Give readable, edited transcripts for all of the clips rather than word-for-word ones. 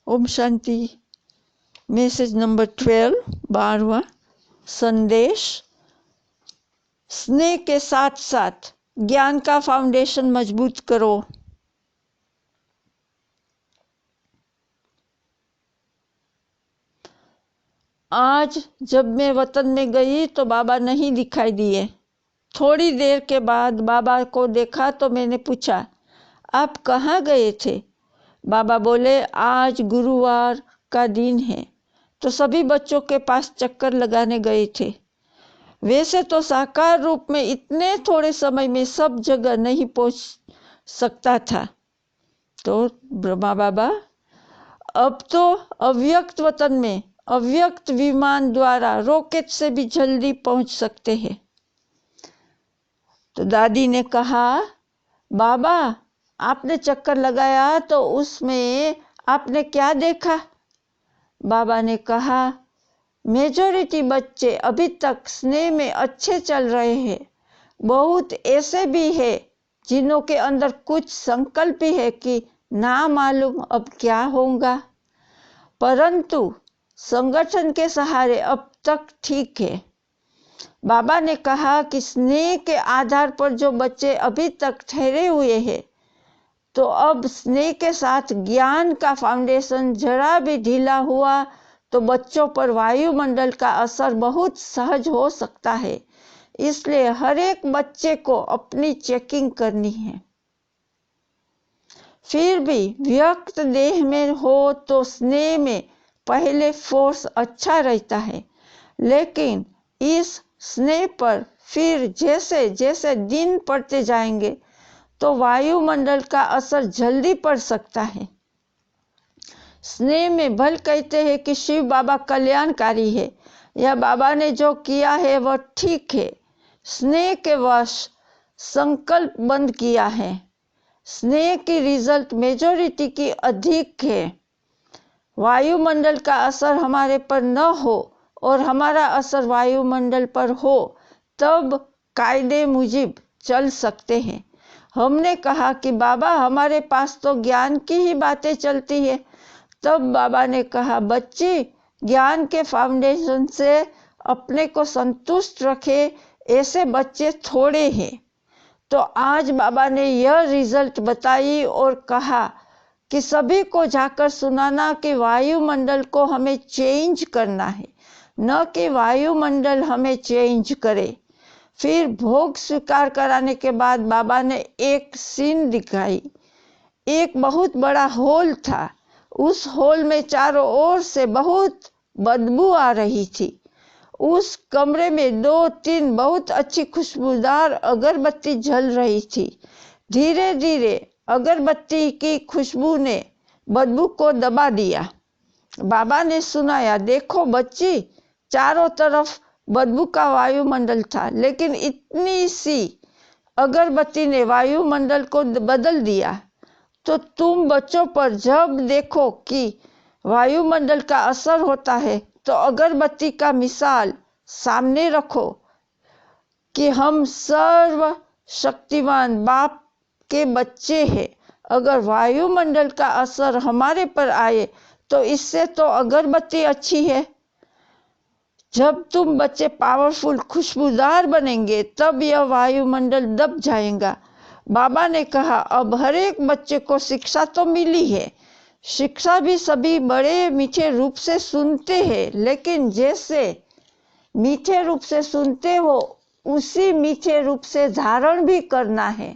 Om Shanti. Message number 12, 12वां संदेश। स्नेह के साथ साथ ज्ञान का फाउंडेशन मजबूत करो। आज जब मैं वतन में गई तो बाबा नहीं दिखाई दिए। थोड़ी देर के बाद बाबा को देखा तो मैंने पूछा, आप कहाँ गए थे? बाबा बोले, आज गुरुवार का दिन है तो सभी बच्चों के पास चक्कर लगाने गए थे। वैसे तो साकार रूप में इतने थोड़े समय में सब जगह नहीं पहुंच सकता था। तो ब्रह्मा बाबा अब तो अव्यक्त वतन में अव्यक्त विमान द्वारा रॉकेट से भी जल्दी पहुंच सकते हैं। तो दादी ने कहा, बाबा आपने चक्कर लगाया तो उसमें आपने क्या देखा? बाबा ने कहा, मेजॉरिटी बच्चे अभी तक स्नेह में अच्छे चल रहे हैं। बहुत ऐसे भी हैं जिन्हों के अंदर कुछ संकल्प ही है कि ना मालूम अब क्या होगा, परंतु संगठन के सहारे अब तक ठीक है। बाबा ने कहा कि स्नेह के आधार पर जो बच्चे अभी तक ठहरे हुए हैं, तो अब स्नेह के साथ ज्ञान का फाउंडेशन जरा भी ढीला हुआ तो बच्चों पर वायुमंडल का असर बहुत सहज हो सकता है। इसलिए हर एक बच्चे को अपनी चेकिंग करनी है। फिर भी व्यक्त देह में हो तो स्नेह में पहले फोर्स अच्छा रहता है, लेकिन इस स्नेह पर फिर जैसे जैसे दिन पड़ते जाएंगे तो वायुमंडल का असर जल्दी पड़ सकता है। स्नेह में भल कहते हैं कि शिव बाबा कल्याणकारी है, या बाबा ने जो किया है वह ठीक है। स्नेह के वश संकल्प बंद किया है। स्नेह की रिजल्ट मेजॉरिटी की अधिक है। वायुमंडल का असर हमारे पर न हो और हमारा असर वायुमंडल पर हो, तब कायदे मुजिब चल सकते हैं। हमने कहा कि बाबा हमारे पास तो ज्ञान की ही बातें चलती है। तब बाबा ने कहा, बच्ची ज्ञान के फाउंडेशन से अपने को संतुष्ट रखे, ऐसे बच्चे थोड़े हैं। तो आज बाबा ने यह रिजल्ट बताई और कहा कि सभी को जाकर सुनाना कि वायुमंडल को हमें चेंज करना है, न कि वायुमंडल हमें चेंज करे। फिर भोग स्वीकार कराने के बाद बाबा ने एक सीन दिखाई। एक बहुत बड़ा हॉल था। उस हॉल में चारों ओर से बहुत बदबू आ रही थी। उस कमरे में 2-3 बहुत अच्छी खुशबूदार अगरबत्ती जल रही थी। धीरे धीरे अगरबत्ती की खुशबू ने बदबू को दबा दिया। बाबा ने सुनाया, देखो बच्ची, चारों तरफ बदबू का वायुमंडल था, लेकिन इतनी सी अगरबत्ती ने वायुमंडल को बदल दिया। तो तुम बच्चों पर जब देखो कि वायुमंडल का असर होता है तो अगरबत्ती का मिसाल सामने रखो कि हम सर्व शक्तिमान बाप के बच्चे हैं। अगर वायुमंडल का असर हमारे पर आए तो इससे तो अगरबत्ती अच्छी है। जब तुम बच्चे पावरफुल खुशबूदार बनेंगे तब यह वायुमंडल दब जाएगा। बाबा ने कहा, अब हर एक बच्चे को शिक्षा तो मिली है। शिक्षा भी सभी बड़े मीठे रूप से सुनते हैं, लेकिन जैसे मीठे रूप से सुनते हो उसी मीठे रूप से धारण भी करना है।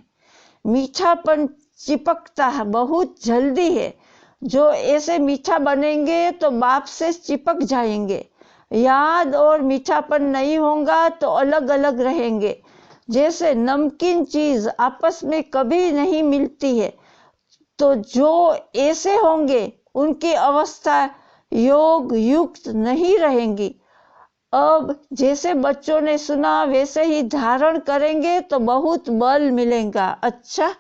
मीठापन चिपकता है, बहुत जल्दी है। जो ऐसे मीठा बनेंगे तो बाप से चिपक जाएंगे। याद और मीठापन नहीं होगा तो अलग अलग रहेंगे। जैसे नमकीन चीज आपस में कभी नहीं मिलती है, तो जो ऐसे होंगे उनकी अवस्था योग युक्त नहीं रहेंगी। अब जैसे बच्चों ने सुना वैसे ही धारण करेंगे तो बहुत बल मिलेगा। अच्छा।